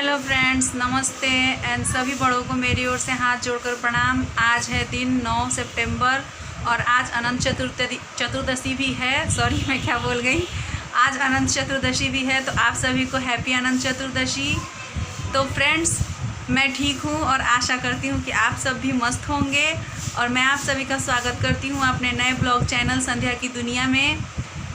Hello friends, नमस्ते and सभी बड़ों को मेरी ओर से हाथ जोड़कर प्रणाम। आज है दिन 9 सितंबर और आज अनंत चतुर्दशी भी है। सॉरी, मैं क्या बोल गई। आज अनंत चतुर्दशी भी है, तो आप सभी को हैप्पी अनंत चतुर्दशी। तो फ्रेंड्स, मैं ठीक हूँ और आशा करती हूँ कि आप सब भी मस्त होंगे। और मैं आप सभी का स्वागत करती हूँ अपने नए ब्लॉग चैनल संध्या की दुनिया में।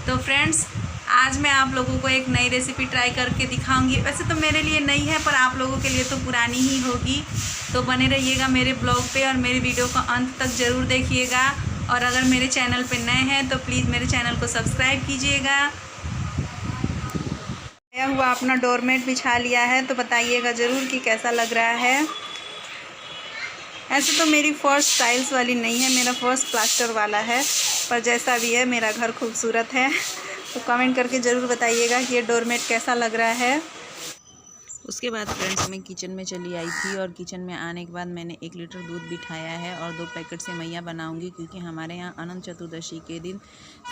तो फ्रेंड्स, आज मैं आप लोगों को एक नई रेसिपी ट्राई करके दिखाऊंगी। वैसे तो मेरे लिए नई है, पर आप लोगों के लिए तो पुरानी ही होगी। तो बने रहिएगा मेरे ब्लॉग पे और मेरे वीडियो को अंत तक ज़रूर देखिएगा। और अगर मेरे चैनल पे नए हैं तो प्लीज़ मेरे चैनल को सब्सक्राइब कीजिएगा। आया हुआ अपना डोरमेट बिछा लिया है, तो बताइएगा ज़रूर कि कैसा लग रहा है। ऐसे तो मेरी फर्स्ट टाइल्स वाली नहीं है, मेरा फर्स्ट प्लास्टर वाला है, पर जैसा भी है मेरा घर खूबसूरत है। तो कमेंट करके ज़रूर बताइएगा कि ये डोरमेट कैसा लग रहा है। उसके बाद फ्रेंड्स, मैं किचन में चली आई थी और किचन में आने के बाद मैंने 1 लीटर दूध बिठाया है और 2 पैकेट सेवइयाँ बनाऊंगी, क्योंकि हमारे यहाँ अनंत चतुर्दशी के दिन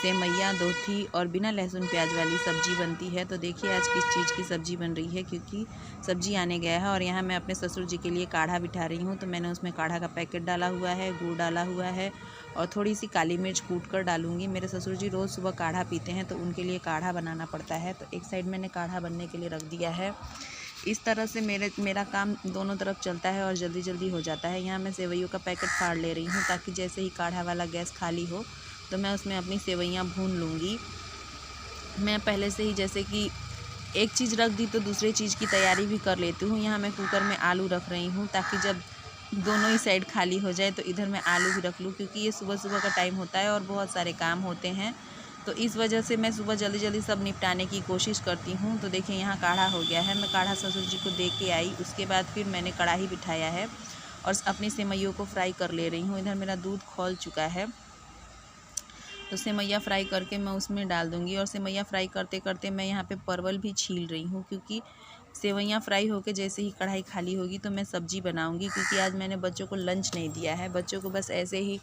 सेवइयाँ, दोठी और बिना लहसुन प्याज वाली सब्जी बनती है। तो देखिए आज किस चीज़ की सब्जी बन रही है, क्योंकि सब्जी आने गया है। और यहाँ मैं अपने ससुर जी के लिए काढ़ा बिठा रही हूँ, तो मैंने उसमें काढ़ा का पैकेट डाला हुआ है, गुड़ डाला हुआ है और थोड़ी सी काली मिर्च कूट कर डालूंगी। मेरे ससुर जी रोज़ सुबह काढ़ा पीते हैं, तो उनके लिए काढ़ा बनाना पड़ता है। तो एक साइड मैंने काढ़ा बनने के लिए रख दिया है। इस तरह से मेरा काम दोनों तरफ चलता है और जल्दी जल्दी हो जाता है। यहाँ मैं सेवइयों का पैकेट फाड़ ले रही हूँ, ताकि जैसे ही काढ़ा वाला गैस खाली हो तो मैं उसमें अपनी सेवइयाँ भून लूँगी। मैं पहले से ही जैसे कि एक चीज़ रख दी तो दूसरी चीज़ की तैयारी भी कर लेती हूँ। यहाँ मैं कुकर में आलू रख रही हूँ, ताकि जब दोनों ही साइड खाली हो जाए तो इधर मैं आलू भी रख लूँ, क्योंकि ये सुबह सुबह का टाइम होता है और बहुत सारे काम होते हैं। तो इस वजह से मैं सुबह जल्दी जल्दी सब निपटाने की कोशिश करती हूँ। तो देखिए यहाँ काढ़ा हो गया है। मैं काढ़ा ससुर जी को दे के आई, उसके बाद फिर मैंने कढ़ाई बिठाया है और अपनी सेवइयों को फ्राई कर ले रही हूँ। इधर मेरा दूध खौल चुका है, तो सेवइयाँ फ्राई करके मैं उसमें डाल दूँगी। और सेवइयाँ फ्राई करते करते मैं यहाँ पे परवल भी छील रही हूँ, क्योंकि सेवइयाँ फ्राई होके जैसे ही कढ़ाई खाली होगी तो मैं सब्ज़ी बनाऊँगी। क्योंकि आज मैंने बच्चों को लंच नहीं दिया है, बच्चों को बस ऐसे ही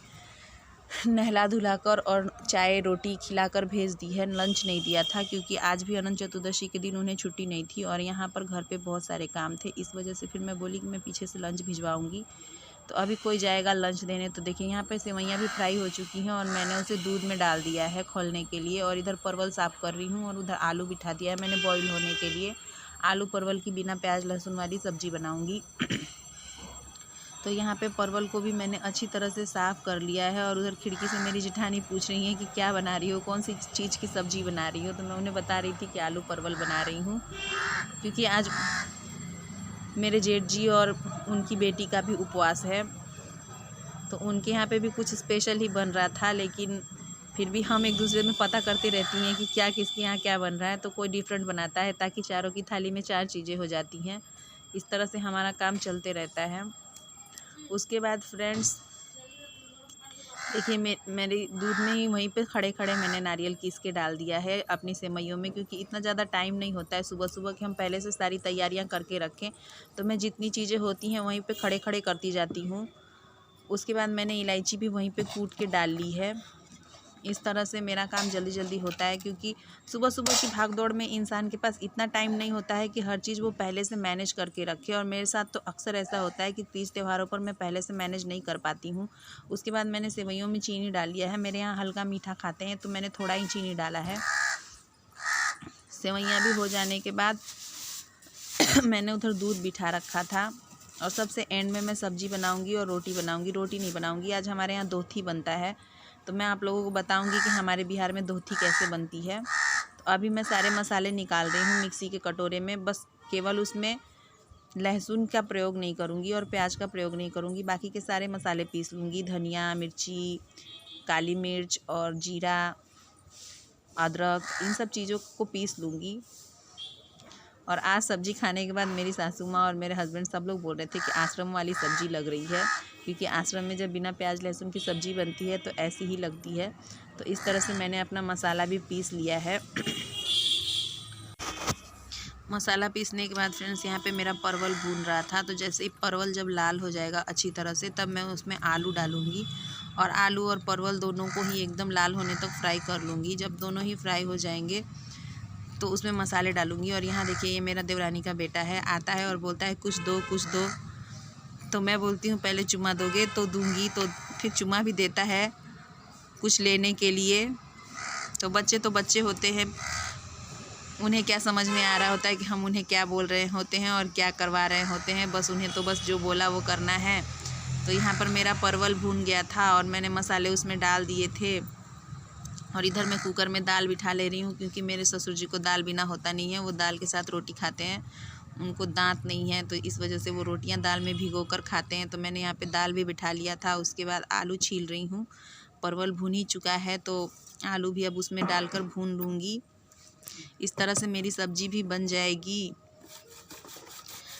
नहला धुलाकर और चाय रोटी खिलाकर भेज दी है। लंच नहीं दिया था, क्योंकि आज भी अनंत चतुर्दशी के दिन उन्हें छुट्टी नहीं थी और यहाँ पर घर पे बहुत सारे काम थे। इस वजह से फिर मैं बोली कि मैं पीछे से लंच भिजवाऊँगी। तो अभी कोई जाएगा लंच देने। तो देखिए यहाँ पे सेवइयाँ भी फ्राई हो चुकी हैं और मैंने उसे दूध में डाल दिया है खोलने के लिए। और इधर परवल साफ़ कर रही हूँ और उधर आलू बिठा दिया है मैंने बॉईल होने के लिए। आलू परवल की बिना प्याज लहसुन वाली सब्ज़ी बनाऊँगी। तो यहाँ पे परवल को भी मैंने अच्छी तरह से साफ़ कर लिया है। और उधर खिड़की से मेरी जेठानी पूछ रही है कि क्या बना रही हो, कौन सी चीज़ की सब्ज़ी बना रही हो। तो मैं उन्हें बता रही थी कि आलू परवल बना रही हूँ, क्योंकि आज मेरे जेठ जी और उनकी बेटी का भी उपवास है। तो उनके यहाँ पे भी कुछ स्पेशल ही बन रहा था, लेकिन फिर भी हम एक दूसरे में पता करते रहती हैं कि क्या किसके यहाँ क्या बन रहा है। तो कोई डिफरेंट बनाता है, ताकि चारों की थाली में 4 चीज़ें हो जाती हैं। इस तरह से हमारा काम चलते रहता है। उसके बाद फ्रेंड्स देखिए, मेरी दूध में ही वहीं पे खड़े खड़े मैंने नारियल कीस के डाल दिया है अपनी सेवइयों में, क्योंकि इतना ज़्यादा टाइम नहीं होता है सुबह सुबह कि हम पहले से सारी तैयारियां करके रखें। तो मैं जितनी चीज़ें होती हैं वहीं पे खड़े खड़े करती जाती हूँ। उसके बाद मैंने इलायची भी वहीं पे कूट के डाल ली है। इस तरह से मेरा काम जल्दी जल्दी होता है, क्योंकि सुबह सुबह की भागदौड़ में इंसान के पास इतना टाइम नहीं होता है कि हर चीज़ वो पहले से मैनेज करके रखे। और मेरे साथ तो अक्सर ऐसा होता है कि तीज त्योहारों पर मैं पहले से मैनेज नहीं कर पाती हूँ। उसके बाद मैंने सेवइयों में चीनी डाल लिया है। मेरे यहाँ हल्का मीठा खाते हैं, तो मैंने थोड़ा ही चीनी डाला है। सेवइयाँ भी हो जाने के बाद मैंने उधर दूध बिठा रखा था। और सबसे एंड में मैं सब्ज़ी बनाऊंगी और रोटी बनाऊंगी। रोटी नहीं बनाऊंगी, आज हमारे यहाँ दोठी बनता है। तो मैं आप लोगों को बताऊंगी कि हमारे बिहार में दोठी कैसे बनती है। तो अभी मैं सारे मसाले निकाल रही हूँ मिक्सी के कटोरे में। बस केवल उसमें लहसुन का प्रयोग नहीं करूँगी और प्याज का प्रयोग नहीं करूँगी, बाकी के सारे मसाले पीस लूँगी। धनिया, मिर्ची, काली मिर्च और जीरा, अदरक, इन सब चीज़ों को पीस लूँगी। और आज सब्ज़ी खाने के बाद मेरी सासू माँ और मेरे हस्बैंड सब लोग बोल रहे थे कि आश्रम वाली सब्ज़ी लग रही है, क्योंकि आश्रम में जब बिना प्याज लहसुन की सब्ज़ी बनती है तो ऐसी ही लगती है। तो इस तरह से मैंने अपना मसाला भी पीस लिया है। मसाला पीसने के बाद फ्रेंड्स यहाँ पे मेरा परवल भून रहा था। तो जैसे ही परवल जब लाल हो जाएगा अच्छी तरह से, तब मैं उसमें आलू डालूँगी और आलू और परवल दोनों को ही एकदम लाल होने तक फ्राई कर लूँगी। जब दोनों ही फ्राई हो जाएंगे तो उसमें मसाले डालूँगी। और यहाँ देखिए ये मेरा देवरानी का बेटा है, आता है और बोलता है कुछ दो कुछ दो। तो मैं बोलती हूँ पहले चुम्मा दोगे तो दूँगी, तो फिर चुम्मा भी देता है कुछ लेने के लिए। तो बच्चे होते हैं, उन्हें क्या समझ में आ रहा होता है कि हम उन्हें क्या बोल रहे होते हैं और क्या करवा रहे होते हैं। बस उन्हें तो बस जो बोला वो करना है। तो यहाँ पर मेरा परवल भून गया था और मैंने मसाले उसमें डाल दिए थे। और इधर मैं कुकर में दाल बिठा ले रही हूँ, क्योंकि मेरे ससुर जी को दाल बिना होता नहीं है, वो दाल के साथ रोटी खाते हैं। उनको दांत नहीं है, तो इस वजह से वो रोटियां दाल में भिगो कर खाते हैं। तो मैंने यहाँ पे दाल भी बिठा लिया था। उसके बाद आलू छील रही हूँ। परवल भून ही चुका है, तो आलू भी अब उसमें डालकर भून लूँगी। इस तरह से मेरी सब्जी भी बन जाएगी।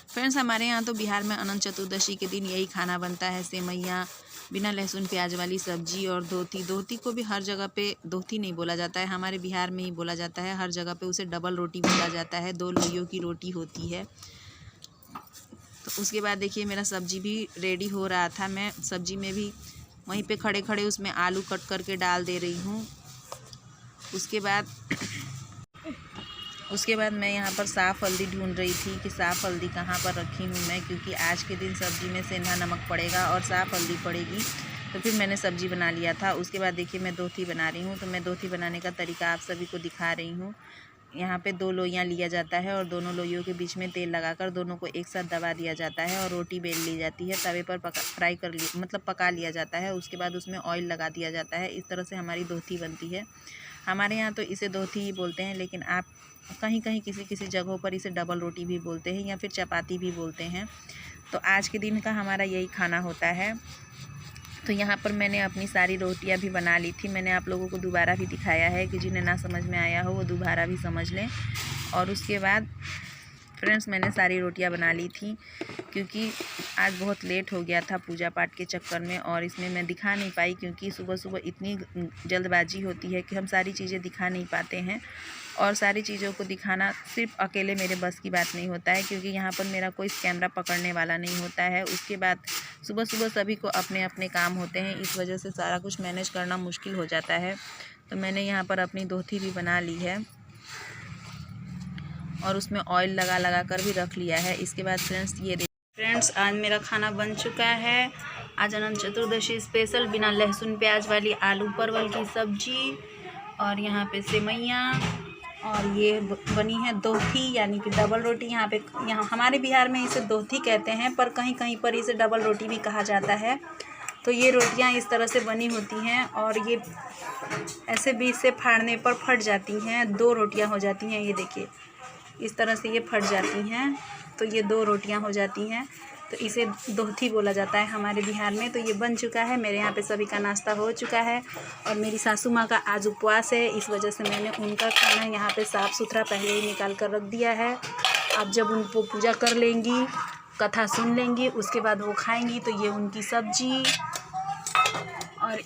फ्रेंड्स, हमारे यहाँ तो बिहार में अनंत चतुर्दशी के दिन यही खाना बनता है, सेवैयाँ, बिना लहसुन प्याज वाली सब्जी और धोती। धोती को भी हर जगह पे धोती नहीं बोला जाता है, हमारे बिहार में ही बोला जाता है। हर जगह पे उसे डबल रोटी बोला जाता है, 2 लोइयों की रोटी होती है। तो उसके बाद देखिए मेरा सब्जी भी रेडी हो रहा था। मैं सब्जी में भी वहीं पे खड़े खड़े उसमें आलू कट करके डाल दे रही हूँ। उसके बाद मैं यहाँ पर साफ़ हल्दी ढूंढ रही थी कि साफ़ हल्दी कहाँ पर रखी हूँ मैं, क्योंकि आज के दिन सब्ज़ी में सेंधा नमक पड़ेगा और साफ़ हल्दी पड़ेगी। तो फिर मैंने सब्ज़ी बना लिया था। उसके बाद देखिए मैं दोथी बना रही हूँ। तो मैं दोथी बनाने का तरीका आप सभी को दिखा रही हूँ। यहाँ पे 2 लोइयाँ लिया जाता है और दोनों लोइयों के बीच में तेल लगाकर दोनों को एक साथ दबा दिया जाता है और रोटी बेल ली जाती है। तवे पर पका लिया जाता है। उसके बाद उसमें ऑयल लगा दिया जाता है। इस तरह से हमारी दोथी बनती है। हमारे यहाँ तो इसे दोथी ही बोलते हैं, लेकिन आप कहीं कहीं किसी जगहों पर इसे डबल रोटी भी बोलते हैं या फिर चपाती भी बोलते हैं। तो आज के दिन का हमारा यही खाना होता है। तो यहाँ पर मैंने अपनी सारी रोटियाँ भी बना ली थी। मैंने आप लोगों को दोबारा भी दिखाया है कि जिन्हें ना समझ में आया हो वो दोबारा भी समझ लें। और उसके बाद फ्रेंड्स मैंने सारी रोटियाँ बना ली थी, क्योंकि आज बहुत लेट हो गया था पूजा पाठ के चक्कर में, और इसमें मैं दिखा नहीं पाई, क्योंकि सुबह सुबह इतनी जल्दबाजी होती है कि हम सारी चीज़ें दिखा नहीं पाते हैं। और सारी चीज़ों को दिखाना सिर्फ अकेले मेरे बस की बात नहीं होता है, क्योंकि यहाँ पर मेरा कोई कैमरा पकड़ने वाला नहीं होता है। उसके बाद सुबह सुबह सभी को अपने अपने काम होते हैं, इस वजह से सारा कुछ मैनेज करना मुश्किल हो जाता है। तो मैंने यहाँ पर अपनी दोथी भी बना ली है और उसमें ऑयल लगा कर भी रख लिया है। इसके बाद फ्रेंड्स आज मेरा खाना बन चुका है। आज अनंत चतुर्दशी स्पेशल बिना लहसुन प्याज वाली आलू परवल की सब्जी, और यहाँ पे सेवैयाँ, और ये बनी है दोथी यानी कि डबल रोटी। यहाँ हमारे बिहार में इसे दोथी कहते हैं, पर कहीं कहीं पर इसे डबल रोटी भी कहा जाता है। तो ये रोटियाँ इस तरह से बनी होती हैं और ये ऐसे बीच से फाड़ने पर फट जाती हैं, 2 रोटियाँ हो जाती हैं। ये देखिए इस तरह से ये फट जाती हैं, तो ये 2 रोटियाँ हो जाती हैं। तो इसे दोथी बोला जाता है हमारे बिहार में। तो ये बन चुका है। मेरे यहाँ पे सभी का नाश्ता हो चुका है, और मेरी सासू माँ का आज उपवास है, इस वजह से मैंने उनका खाना यहाँ पे साफ़ सुथरा पहले ही निकाल कर रख दिया है। अब जब उनको पूजा कर लेंगी, कथा सुन लेंगी, उसके बाद वो खाएंगी। तो ये उनकी सब्जी और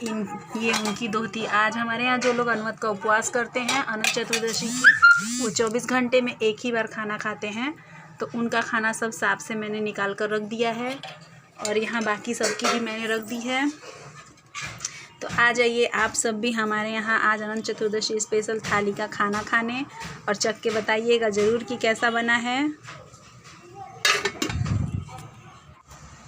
ये उनकी दोथी। आज हमारे यहाँ जो लोग अनवत का उपवास करते हैं अनंत चतुर्दशी की, वो 24 घंटे में एक ही बार खाना खाते हैं। तो उनका खाना सब साफ से मैंने निकाल कर रख दिया है, और यहाँ बाकी सबकी भी मैंने रख दी है। तो आ जाइए आप सब भी हमारे यहाँ आज अनंत चतुर्दशी स्पेशल थाली का खाना खाने, और चख के बताइएगा ज़रूर कि कैसा बना है।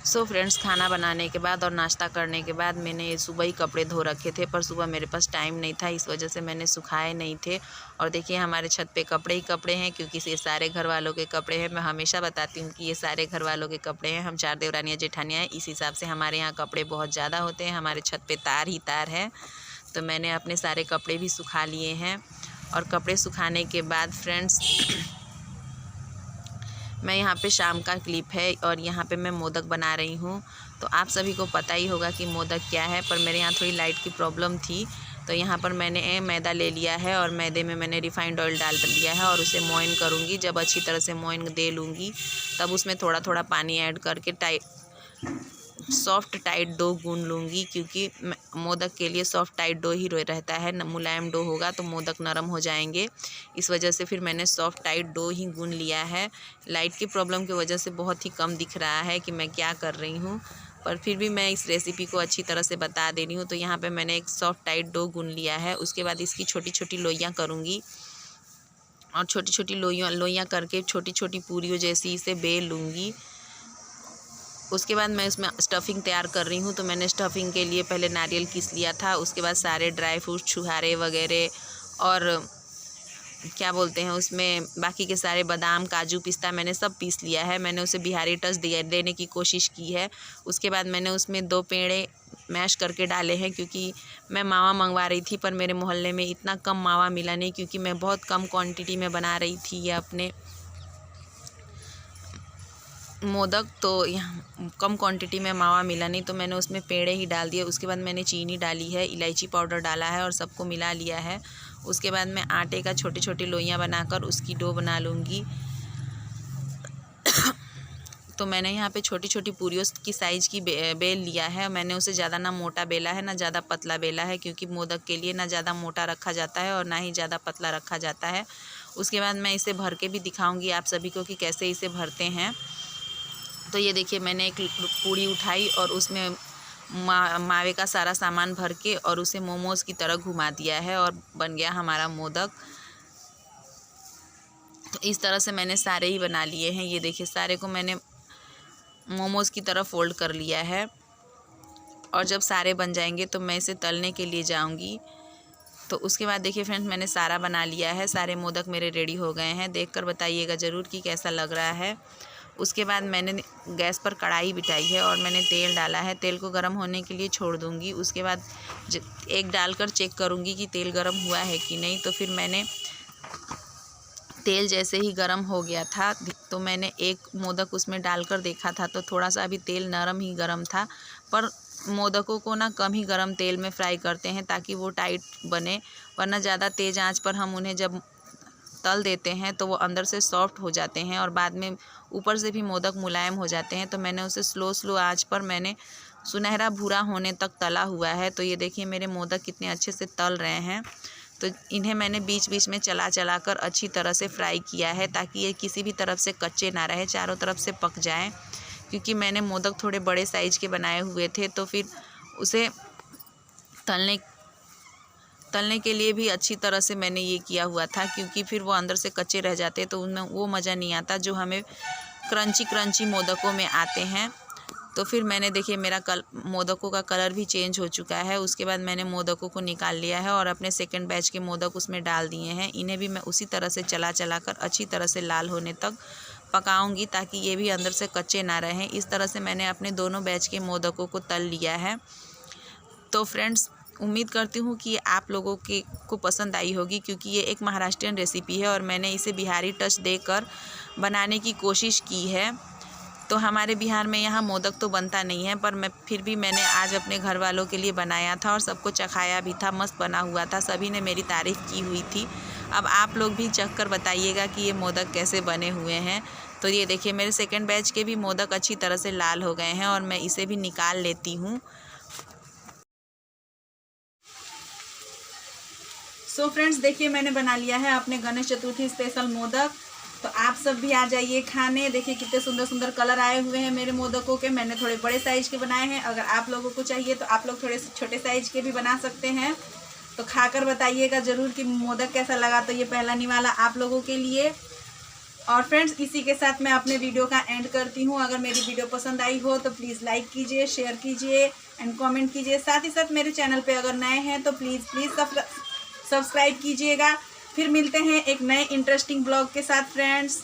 सो फ्रेंड्स, खाना बनाने के बाद और नाश्ता करने के बाद मैंने सुबह ही कपड़े धो रखे थे, पर सुबह मेरे पास टाइम नहीं था, इस वजह से मैंने सुखाए नहीं थे। और देखिए हमारे छत पे कपड़े ही कपड़े हैं, क्योंकि ये सारे घर वालों के कपड़े हैं। मैं हमेशा बताती हूँ कि ये सारे घर वालों के कपड़े हैं। हम 4 देवरानियाँ जेठानियाँ हैं, इस हिसाब से हमारे यहाँ कपड़े बहुत ज़्यादा होते हैं। हमारे छत पर तार ही तार है। तो मैंने अपने सारे कपड़े भी सुखा लिए हैं। और कपड़े सुखाने के बाद फ्रेंड्स मैं यहाँ पे शाम का क्लिप है, और यहाँ पे मैं मोदक बना रही हूँ। तो आप सभी को पता ही होगा कि मोदक क्या है, पर मेरे यहाँ थोड़ी लाइट की प्रॉब्लम थी। तो यहाँ पर मैंने मैदा ले लिया है, और मैदे में मैंने रिफाइंड ऑयल डाल दिया है, और उसे मोइन करूँगी। जब अच्छी तरह से मोइन दे लूँगी, तब उसमें थोड़ा थोड़ा पानी ऐड करके सॉफ्ट टाइट डो गूंद लूँगी, क्योंकि मोदक के लिए सॉफ्ट टाइट डो ही रहता है। मुलायम डो होगा तो मोदक नरम हो जाएंगे। इस वजह से फिर मैंने सॉफ्ट टाइट डो ही गूंद लिया है। लाइट की प्रॉब्लम की वजह से बहुत ही कम दिख रहा है कि मैं क्या कर रही हूँ, पर फिर भी मैं इस रेसिपी को अच्छी तरह से बता दे रही हूँ। तो यहाँ पे मैंने एक सॉफ्ट टाइट डो गूंद लिया है। उसके बाद इसकी छोटी छोटी लोइयाँ करूँगी। और छोटी छोटी लोइयाँ करके छोटी छोटी पूरियों जैसी इसे बेल लूँगी। उसके बाद मैं इसमें स्टफ़िंग तैयार कर रही हूँ। तो मैंने स्टफ़िंग के लिए पहले नारियल पीस लिया था, उसके बाद सारे ड्राई फ्रूट्स, छुहारे वगैरह और क्या बोलते हैं उसमें बाकी के सारे बादाम, काजू, पिस्ता मैंने सब पीस लिया है। मैंने उसे बिहारी टच देने की कोशिश की है। उसके बाद मैंने उसमें 2 पेड़े मैश करके डाले हैं, क्योंकि मैं मावा मंगवा रही थी पर मेरे मोहल्ले में इतना कम मावा मिला नहीं, क्योंकि मैं बहुत कम क्वांटिटी में बना रही थी ये अपने मोदक। तो यहाँ कम क्वांटिटी में मावा मिला नहीं, तो मैंने उसमें पेड़े ही डाल दिए। उसके बाद मैंने चीनी डाली है, इलायची पाउडर डाला है और सबको मिला लिया है। उसके बाद मैं आटे का छोटे छोटे लोइयाँ बनाकर उसकी डो बना लूँगी। तो मैंने यहाँ पे छोटी छोटी पूरियों की साइज़ की बेल लिया है। मैंने उसे ज़्यादा ना मोटा बेला है ना ज़्यादा पतला बेला है, क्योंकि मोदक के लिए ना ज़्यादा मोटा रखा जाता है और ना ही ज़्यादा पतला रखा जाता है। उसके बाद मैं इसे भर के भी दिखाऊँगी आप सभी को कि कैसे इसे भरते हैं। तो ये देखिए, मैंने एक पूड़ी उठाई और उसमें मावे का सारा सामान भर के और उसे मोमोज़ की तरह घुमा दिया है और बन गया हमारा मोदक। तो इस तरह से मैंने सारे ही बना लिए हैं। ये देखिए, सारे को मैंने मोमोज़ की तरह फ़ोल्ड कर लिया है। और जब सारे बन जाएंगे तो मैं इसे तलने के लिए जाऊंगी। तो उसके बाद देखिए फ्रेंड्स, मैंने सारा बना लिया है। सारे मोदक मेरे रेडी हो गए हैं। देखकर बताइएगा ज़रूर कि कैसा लग रहा है। उसके बाद मैंने गैस पर कढ़ाई बिठाई है और मैंने तेल डाला है। तेल को गर्म होने के लिए छोड़ दूँगी। उसके बाद एक डालकर चेक करूँगी कि तेल गर्म हुआ है कि नहीं। तो फिर मैंने तेल जैसे ही गर्म हो गया था तो मैंने एक मोदक उसमें डालकर देखा था, तो थोड़ा सा अभी तेल नरम ही गर्म था। पर मोदकों को ना कम ही गर्म तेल में फ्राई करते हैं ताकि वो टाइट बने, वरना ज़्यादा तेज़ आंच पर हम उन्हें जब तल देते हैं तो वो अंदर से सॉफ्ट हो जाते हैं और बाद में ऊपर से भी मोदक मुलायम हो जाते हैं। तो मैंने उसे स्लो आंच पर मैंने सुनहरा भूरा होने तक तला हुआ है। तो ये देखिए, मेरे मोदक कितने अच्छे से तल रहे हैं। तो इन्हें मैंने बीच बीच में चला कर अच्छी तरह से फ्राई किया है, ताकि ये किसी भी तरफ से कच्चे ना रहे, चारों तरफ से पक जाएं। क्योंकि मैंने मोदक थोड़े बड़े साइज़ के बनाए हुए थे, तो फिर उसे तलने के लिए भी अच्छी तरह से मैंने ये किया हुआ था, क्योंकि फिर वो अंदर से कच्चे रह जाते तो उनमें वो मज़ा नहीं आता जो हमें क्रंची मोदकों में आते हैं। तो फिर मैंने देखिए, मेरा मोदकों का कलर भी चेंज हो चुका है। उसके बाद मैंने मोदकों को निकाल लिया है और अपने सेकंड बैच के मोदक उसमें डाल दिए हैं। इन्हें भी मैं उसी तरह से चला कर अच्छी तरह से लाल होने तक पकाऊंगी, ताकि ये भी अंदर से कच्चे ना रहें। इस तरह से मैंने अपने दोनों बैच के मोदकों को तल लिया है। तो फ्रेंड्स, उम्मीद करती हूँ कि आप लोगों को पसंद आई होगी, क्योंकि ये एक महाराष्ट्रियन रेसिपी है और मैंने इसे बिहारी टच देकर बनाने की कोशिश की है। तो हमारे बिहार में यहाँ मोदक तो बनता नहीं है, पर फिर भी मैंने आज अपने घर वालों के लिए बनाया था और सबको चखाया भी था। मस्त बना हुआ था, सभी ने मेरी तारीफ़ की हुई थी। अब आप लोग भी चख कर बताइएगा कि ये मोदक कैसे बने हुए हैं। तो ये देखिए, मेरे सेकंड बैच के भी मोदक अच्छी तरह से लाल हो गए हैं और मैं इसे भी निकाल लेती हूँ। सो फ्रेंड्स, देखिए मैंने बना लिया है अपने गणेश चतुर्थी स्पेशल मोदक। तो आप सब भी आ जाइए खाने। देखिए कितने सुंदर सुंदर कलर आए हुए हैं मेरे मोदकों के। मैंने थोड़े बड़े साइज के बनाए हैं। अगर आप लोगों को चाहिए तो आप लोग थोड़े छोटे साइज के भी बना सकते हैं। तो खाकर बताइएगा ज़रूर कि मोदक कैसा लगा। तो ये पहला निवाला आप लोगों के लिए। और फ्रेंड्स, इसी के साथ मैं अपने वीडियो का एंड करती हूँ। अगर मेरी वीडियो पसंद आई हो तो प्लीज़ लाइक कीजिए, शेयर कीजिए एंड कमेंट कीजिए। साथ ही साथ मेरे चैनल पे अगर नए हैं तो प्लीज़ सब्सक्राइब कीजिएगा। फिर मिलते हैं एक नए इंटरेस्टिंग ब्लॉग के साथ फ्रेंड्स।